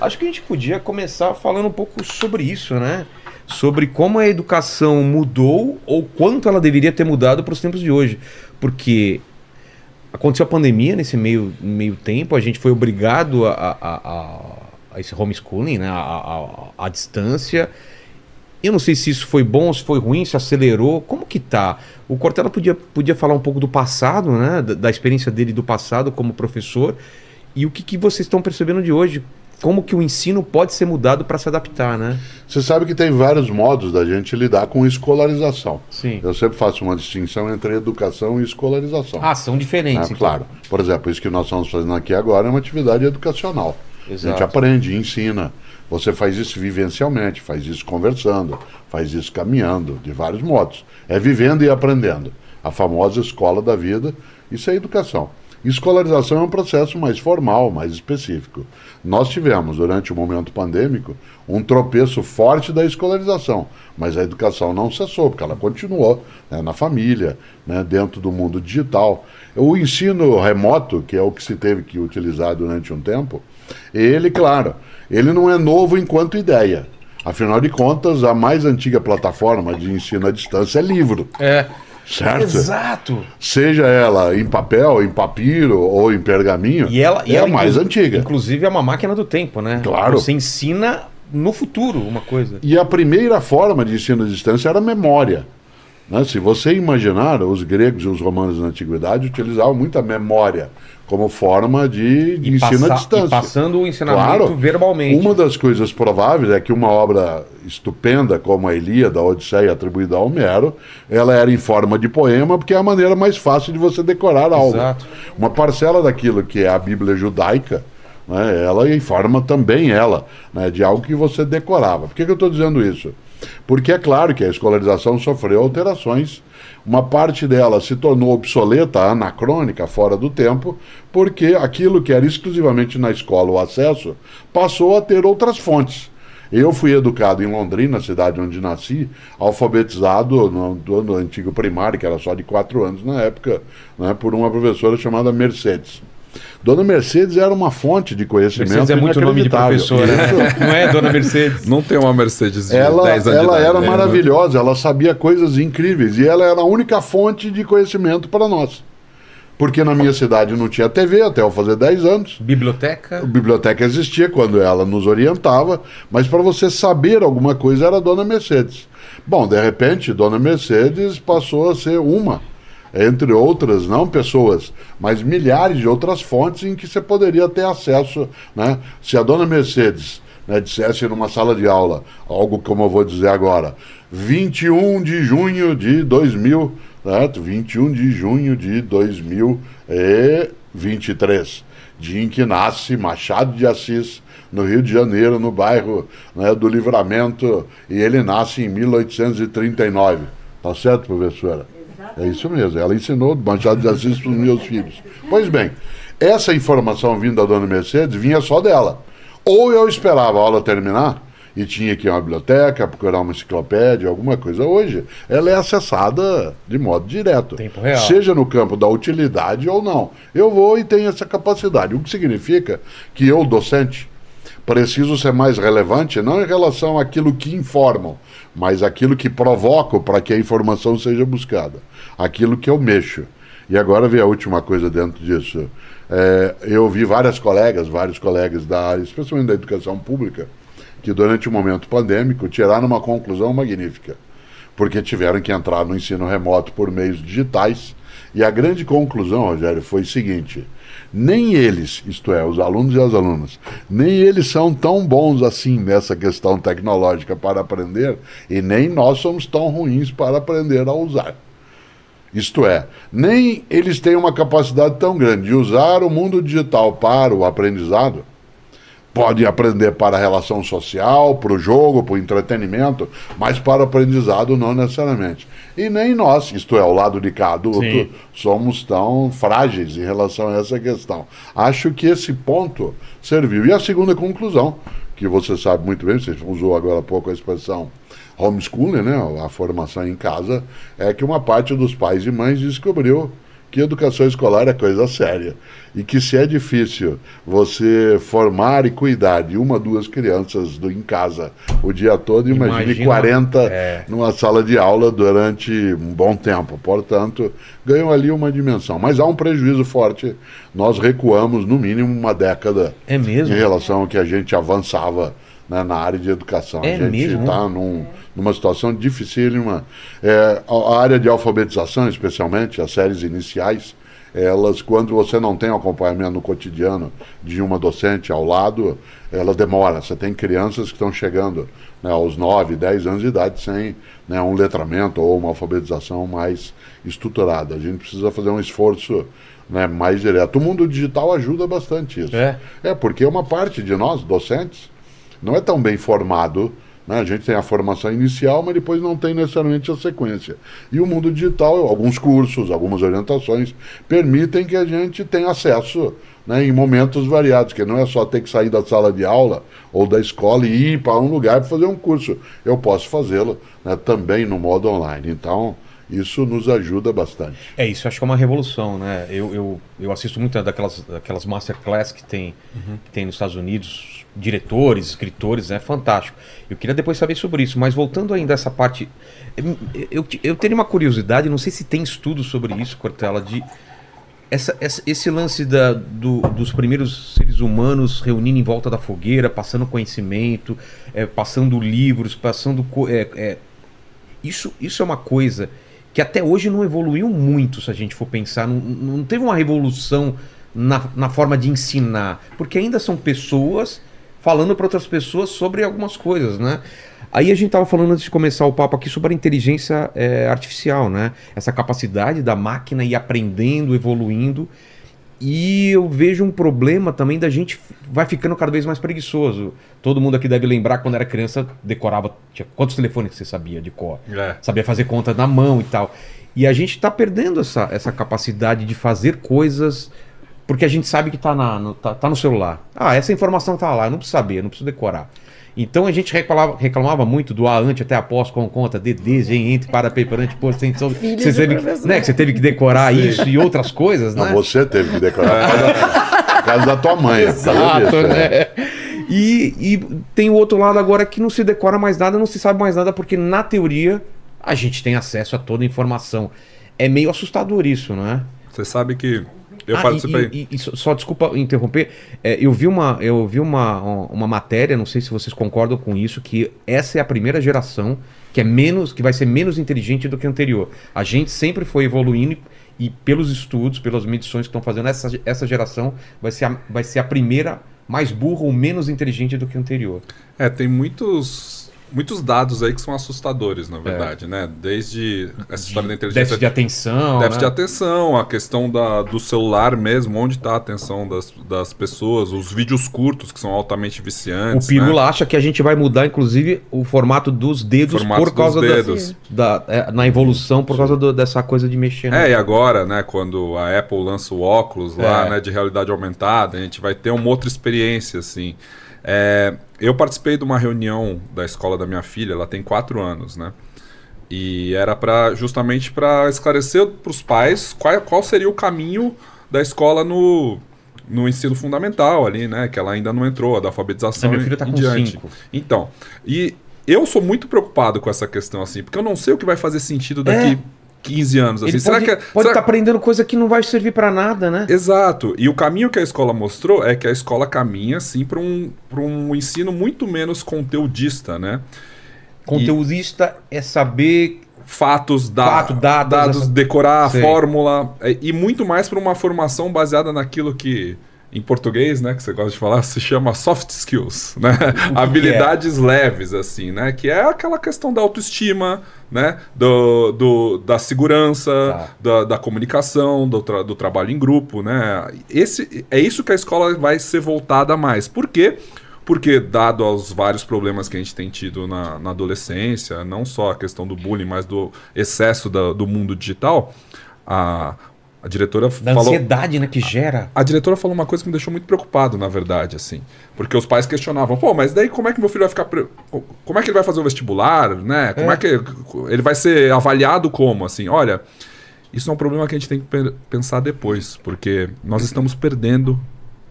Acho que a gente podia começar falando um pouco sobre isso, né? Sobre como a educação mudou ou quanto ela deveria ter mudado para os tempos de hoje. Porque aconteceu a pandemia nesse meio tempo, a gente foi obrigado a esse homeschooling, né? A distância. Eu não sei se isso foi bom, se foi ruim, se acelerou. Como que tá? O Cortella podia falar um pouco do passado, né? Da experiência dele do passado como professor. E o que vocês estão percebendo de hoje? Como que o ensino pode ser mudado para se adaptar, né? Você sabe que tem vários modos da gente lidar com escolarização. Sim. Eu sempre faço uma distinção entre educação e escolarização. Ah, são diferentes. Então. Claro. Por exemplo, isso que nós estamos fazendo aqui agora é uma atividade educacional. Exato. A gente aprende, ensina. Você faz isso vivencialmente, faz isso conversando, faz isso caminhando, de vários modos. É vivendo e aprendendo. A famosa escola da vida, isso é educação. Escolarização é um processo mais formal, mais específico. Nós tivemos, durante o momento pandêmico, um tropeço forte da escolarização, mas a educação não cessou, porque ela continuou, né, na família, né, dentro do mundo digital. O ensino remoto, que é o que se teve que utilizar durante um tempo, ele, claro, ele não é novo enquanto ideia. Afinal de contas, a mais antiga plataforma de ensino à distância é livro. É. Certo? Exato. Seja ela em papel, em papiro ou em pergaminho, E ela a mais antiga. Inclusive é uma máquina do tempo, né? Claro. Você ensina no futuro uma coisa. E a primeira forma de ensino à distância era a memória. Né? Se você imaginar, os gregos e os romanos na antiguidade utilizavam muito a memória como forma de ensino à distância. E passando o ensinamento Claro, verbalmente. Uma das coisas prováveis é que uma obra estupenda como a Ilíada, a Odisseia, atribuída a Homero, ela era em forma de poema, porque é a maneira mais fácil de você decorar algo. Exato. Uma parcela daquilo que é a Bíblia judaica, né, ela informa também ela, né, de algo que você decorava. Por que eu estou dizendo isso? Porque é claro que a escolarização sofreu alterações. Uma parte dela se tornou obsoleta, anacrônica, fora do tempo, porque aquilo que era exclusivamente na escola o acesso passou a ter outras fontes. Eu fui educado em Londrina, cidade onde nasci, alfabetizado no antigo primário, que era só de 4 anos na época, né, por uma professora chamada Mercedes. Dona Mercedes era uma fonte de conhecimento. Mercedes é muito nome de professora, né? Não é, Dona Mercedes? Não tem uma Mercedes de ela 10 anos de idade, era né? maravilhosa, ela sabia coisas incríveis e ela era a única fonte de conhecimento para nós. Porque na minha cidade não tinha TV até eu fazer 10 anos. Biblioteca? A biblioteca existia quando ela nos orientava, mas para você saber alguma coisa era a Dona Mercedes. Bom, de repente, Dona Mercedes passou a ser uma, entre outras, não pessoas, mas milhares de outras fontes em que você poderia ter acesso, né? Se a Dona Mercedes, né, dissesse numa sala de aula, algo como eu vou dizer agora, 21 de junho de 2000, certo? 21 de junho de 2023, dia em que nasce Machado de Assis, no Rio de Janeiro, no bairro, né, do Livramento, e ele nasce em 1839. Tá certo, professora? É isso mesmo, ela ensinou Machado de Assis para os meus filhos. Pois bem, essa informação vinda da Dona Mercedes vinha só dela. Ou eu esperava a aula terminar e tinha que ir a uma biblioteca, procurar uma enciclopédia, alguma coisa. Hoje, ela é acessada de modo direto. Tempo real. Seja no campo da utilidade ou não. Eu vou e tenho essa capacidade. O que significa que eu, docente, preciso ser mais relevante, não em relação àquilo que informam, mas aquilo que provoco para que a informação seja buscada. Aquilo que eu mexo. E agora vem a última coisa dentro disso. Eu vi vários colegas da área, especialmente da educação pública, que durante o momento pandêmico tiraram uma conclusão magnífica. Porque tiveram que entrar no ensino remoto por meios digitais. E a grande conclusão, Rogério, foi o seguinte: nem eles, isto é, os alunos e as alunas, nem eles são tão bons assim nessa questão tecnológica para aprender, e nem nós somos tão ruins para aprender a usar. Isto é, nem eles têm uma capacidade tão grande de usar o mundo digital para o aprendizado. Podem aprender para a relação social, para o jogo, para o entretenimento, mas para o aprendizado não necessariamente. E nem nós, isto é, o lado de cá adulto, Sim, somos tão frágeis em relação a essa questão. Acho que esse ponto serviu. E a segunda conclusão, que você sabe muito bem, você usou agora há pouco a expressão homeschooling, né, a formação em casa, é que uma parte dos pais e mães descobriu que educação escolar é coisa séria. E que se é difícil você formar e cuidar de 1, 2 crianças em casa o dia todo, imagine 40 numa sala de aula durante um bom tempo. Portanto, ganham ali uma dimensão. Mas há um prejuízo forte. Nós recuamos, no mínimo, uma década em relação ao que a gente avançava, né, na área de educação. A gente está numa situação dificílima. A área de alfabetização, especialmente, as séries iniciais, elas, quando você não tem o acompanhamento no cotidiano de uma docente ao lado, ela demora. Você tem crianças que estão chegando, né, aos 9, 10 anos de idade sem, né, um letramento ou uma alfabetização mais estruturada. A gente precisa fazer um esforço, né, mais direto. O mundo digital ajuda bastante isso. Porque uma parte de nós, docentes, não é tão bem formado, né? A gente tem a formação inicial, mas depois não tem necessariamente a sequência. E o mundo digital, alguns cursos, algumas orientações, permitem que a gente tenha acesso, né, em momentos variados, que não é só ter que sair da sala de aula ou da escola e ir para um lugar para fazer um curso. Eu posso fazê-lo, né, também no modo online. Então, isso nos ajuda bastante. Isso acho que é uma revolução, né? Eu assisto muito daquelas masterclass que tem nos Estados Unidos, diretores, escritores, é fantástico. Eu queria depois saber sobre isso, mas voltando ainda a essa parte, eu teria uma curiosidade, não sei se tem estudo sobre isso, Cortella, de esse lance dos primeiros seres humanos reunindo em volta da fogueira, passando conhecimento, passando livros, passando... Isso é uma coisa que até hoje não evoluiu muito, se a gente for pensar. Não teve uma revolução na forma de ensinar, porque ainda são pessoas falando para outras pessoas sobre algumas coisas, né? Aí a gente estava falando antes de começar o papo aqui sobre a inteligência artificial, né? Essa capacidade da máquina ir aprendendo, evoluindo. E eu vejo um problema também da gente vai ficando cada vez mais preguiçoso. Todo mundo aqui deve lembrar quando era criança, decorava... Quantos telefones que você sabia de cor? Sabia fazer conta na mão e tal. E a gente está perdendo essa capacidade de fazer coisas... Porque a gente sabe que tá no celular. Essa informação tá lá, eu não preciso saber, eu não preciso decorar. Então a gente reclamava muito do A ante até após, com conta, DD, gen, entre, para, perante, posto, extensão. Você teve que decorar isso e outras coisas, né? Não, você teve que decorar por causa da tua mãe. Exato, né? E tem o outro lado agora que não se decora mais nada, não se sabe mais nada, porque na teoria a gente tem acesso a toda a informação. É meio assustador isso, não é? Você sabe que... Eu participei. Só desculpa interromper. Eu vi uma matéria, não sei se vocês concordam com isso, que essa é a primeira geração que vai ser menos inteligente do que a anterior. A gente sempre foi evoluindo e pelos estudos, pelas medições que estão fazendo, essa geração vai ser a primeira mais burra ou menos inteligente do que a anterior. Tem muitos dados aí que são assustadores, na verdade, né? Desde essa história da inteligência... Déficit de atenção, Déficit de atenção, a questão do celular mesmo, onde está a atenção das pessoas, os vídeos curtos, que são altamente viciantes. O Pirula acha que a gente vai mudar, inclusive, o formato dos dedos por causa na evolução, por causa dessa coisa de mexer. E agora, né, quando a Apple lança o óculos lá, né, de realidade aumentada, a gente vai ter uma outra experiência, assim... Eu participei de uma reunião da escola da minha filha, ela tem 4 anos, né? E era justamente para esclarecer para os pais qual seria o caminho da escola no ensino fundamental ali, né? Que ela ainda não entrou, a da alfabetização minha filha tá com 5. Então, e eu sou muito preocupado com essa questão, assim, porque eu não sei o que vai fazer sentido daqui 15 anos. Assim. Ele pode estar aprendendo coisa que não vai servir para nada, né? Exato. E o caminho que a escola mostrou é que a escola caminha, sim, para um ensino muito menos conteudista, né? Conteudista é saber... Fatos, dados, decorar a fórmula, e muito mais para uma formação baseada naquilo que... Em português, né, que você gosta de falar, se chama soft skills, né? Habilidades leves, assim, né? Que é aquela questão da autoestima, né? Da segurança, da comunicação, do trabalho em grupo, né? É isso que a escola vai ser voltada mais. Por quê? Porque, dado aos vários problemas que a gente tem tido na adolescência, não só a questão do bullying, mas do excesso do mundo digital, a diretora falou... ansiedade, né, que gera. A diretora falou uma coisa que me deixou muito preocupado, na verdade, assim. Porque os pais questionavam, mas daí como é que meu filho vai ficar... Como é que ele vai fazer o vestibular, né? Como é que ele vai ser avaliado como, assim? Olha, Isso é um problema que a gente tem que pensar depois, porque nós estamos perdendo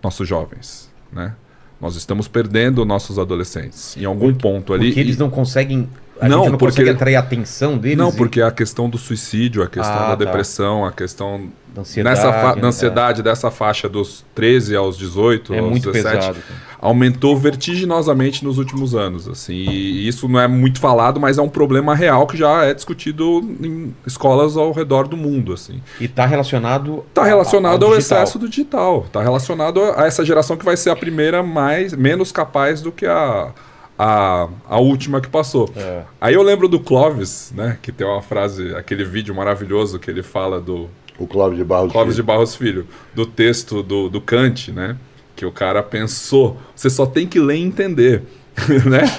nossos jovens, né? Nós estamos perdendo nossos adolescentes em algum ponto ali. Porque eles não conseguem... A gente não consegue atrair a atenção deles? Não, porque a questão do suicídio, a questão da depressão, a questão da ansiedade, ansiedade dessa faixa dos 13 aos 18, aos muito 17, pesado, aumentou vertiginosamente nos últimos anos. Assim, e isso não é muito falado, mas é um problema real que já é discutido em escolas ao redor do mundo. Assim. E está relacionado ao excesso do digital. Está relacionado a essa geração que vai ser a primeira menos capaz do que a última que passou. Aí eu lembro do Clóvis, né, que tem uma frase, aquele vídeo maravilhoso que ele fala do... O Clóvis de Barros Filho, do texto do Kant, né, que o cara pensou, você só tem que ler e entender. Né?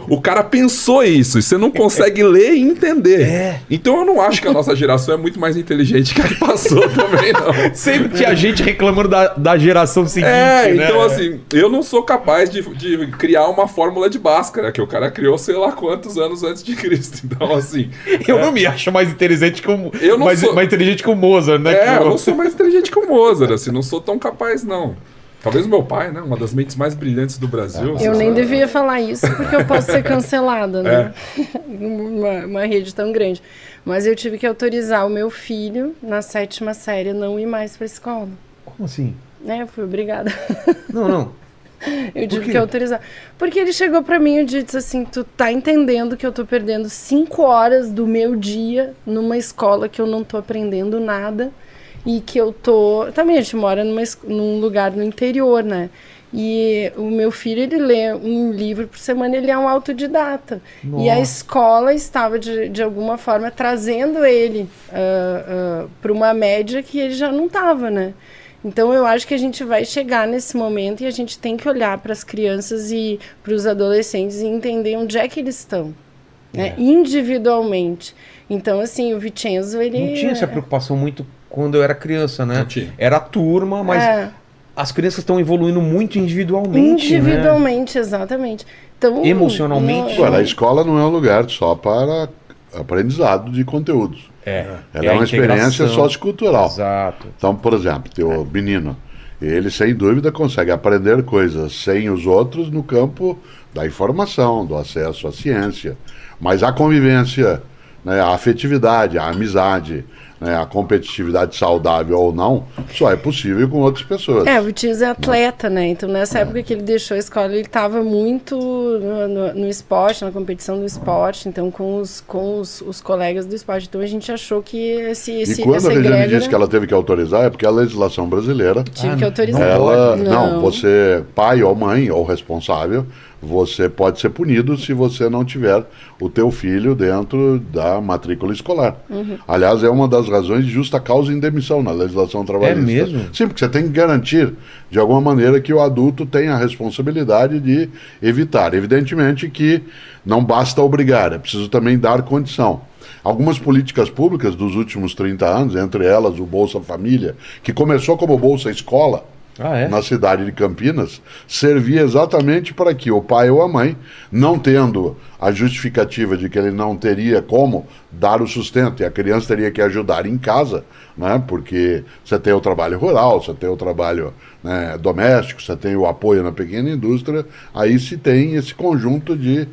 O cara pensou isso e você não consegue ler e entender. Então eu não acho que a nossa geração é muito mais inteligente que a que passou também, não. Sempre tinha gente reclamando da geração seguinte. Então assim, eu não sou capaz de criar uma fórmula de Bhaskara, que o cara criou sei lá quantos anos antes de Cristo. Então assim... Eu não me acho mais inteligente como... mais inteligente que o Mozart, né? Eu não sou mais inteligente que o Mozart, assim, não sou tão capaz, não. Talvez o meu pai, né? Uma das mentes mais brilhantes do Brasil. Eu nem devia falar isso, porque eu posso ser cancelada, né? Uma rede tão grande. Mas eu tive que autorizar o meu filho, na 7ª série, a não ir mais pra escola. Como assim? Eu fui obrigada. Não. Eu tive que autorizar. Porque ele chegou pra mim e disse assim, tu tá entendendo que eu tô perdendo 5 horas do meu dia numa escola que eu não tô aprendendo nada. E que eu tô... Também a gente mora num lugar no interior, né? E o meu filho, ele lê um livro por semana, ele é um autodidata. Nossa. E a escola estava, de alguma forma, trazendo ele para uma média que ele já não estava, né? Então, eu acho que a gente vai chegar nesse momento e a gente tem que olhar para as crianças e para os adolescentes e entender onde é que eles estão, né? Individualmente. Então, assim, o Vincenzo, ele... Não tinha essa preocupação muito quando eu era criança, né? Era a turma, mas as crianças estão evoluindo muito individualmente. Individualmente, né? Exatamente. Então, emocionalmente. Agora, a escola não é um lugar só para aprendizado de conteúdos. Ela é uma experiência sociocultural. Exato. Então, por exemplo, teu menino, ele sem dúvida consegue aprender coisas sem os outros no campo da informação, do acesso à ciência. Mas a convivência, né, a afetividade, a amizade, né, a competitividade saudável ou não, só é possível com outras pessoas. O Vincenzo é atleta, né? Então, nessa época que ele deixou a escola, ele estava muito no esporte, na competição do esporte, então com os colegas do esporte. Então, a gente achou que E quando a Regiane disse que ela teve que autorizar, é porque a legislação brasileira... Tive que autorizar. Não, você, pai ou mãe ou responsável, você pode ser punido se você não tiver o teu filho dentro da matrícula escolar. Aliás, é uma das razões de justa causa em demissão na legislação trabalhista. É mesmo? Sim, porque você tem que garantir, de alguma maneira, que o adulto tenha a responsabilidade de evitar. Evidentemente que não basta obrigar, é preciso também dar condição. Algumas políticas públicas dos últimos 30 anos, entre elas o Bolsa Família, que começou como Bolsa Escola, na cidade de Campinas, servia exatamente para que o pai ou a mãe, não tendo a justificativa de que ele não teria como dar o sustento e a criança teria que ajudar em casa, né, porque você tem o trabalho rural, você tem o trabalho, né, doméstico, você tem o apoio na pequena indústria, aí se tem esse conjunto de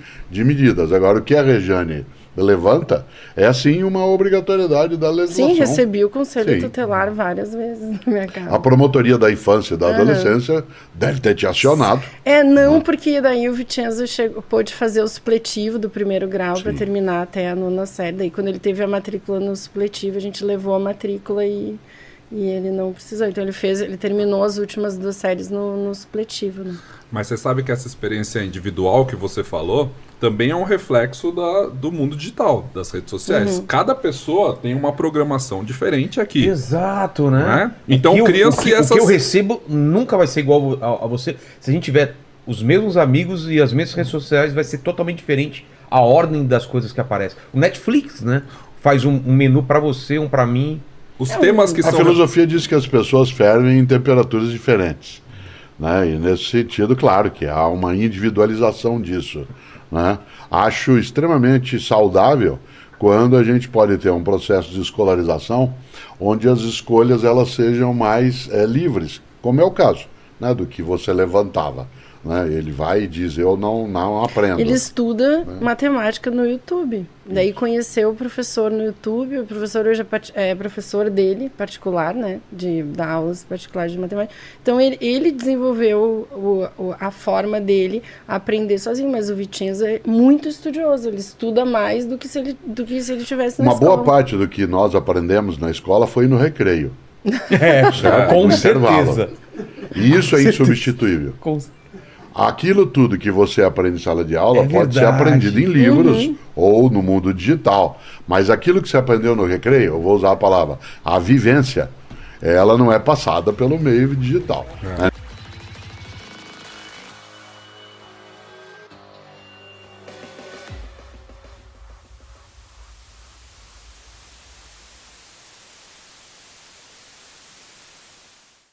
medidas. Agora, o que a Regiane levanta é sim uma obrigatoriedade da legislação. Sim, recebi o conselho tutelar várias vezes na minha casa. A promotoria da infância e da adolescência deve ter te acionado. Porque daí o Vincenzo pôde fazer o supletivo do 1º grau para terminar até a 9ª série. Daí quando ele teve a matrícula no supletivo, a gente levou a matrícula e ele não precisou. Então ele terminou as últimas 2 séries no supletivo, né? Mas você sabe que essa experiência individual que você falou também é um reflexo do mundo digital, das redes sociais. Cada pessoa tem uma programação diferente aqui. Exato, né? Então criam-se essas... O que eu recebo nunca vai ser igual a você. Se a gente tiver os mesmos amigos e as mesmas redes sociais, vai ser totalmente diferente a ordem das coisas que aparecem. O Netflix, né? Faz um menu para você, um para mim. Os temas que a filosofia diz que as pessoas fervem em temperaturas diferentes, né? E nesse sentido, claro que há uma individualização disso, né? Acho extremamente saudável quando a gente pode ter um processo de escolarização onde as escolhas elas sejam mais livres, como é o caso, né, do que você levantava. Né? Ele vai e diz, eu não aprendo. Ele estuda matemática no YouTube. Daí conheceu o professor no YouTube, o professor hoje é professor dele, particular, né? De dar aulas particulares de matemática. Então ele desenvolveu a forma dele aprender sozinho, mas o Vicenzo é muito estudioso, ele estuda mais do que se ele tivesse na escola. Uma boa parte do que nós aprendemos na escola foi no recreio. Com certeza. E isso é insubstituível. Aquilo tudo que você aprende em sala de aula pode ser aprendido em livros ou no mundo digital. Mas aquilo que você aprendeu no recreio, eu vou usar a palavra, a vivência, ela não é passada pelo meio digital. Né?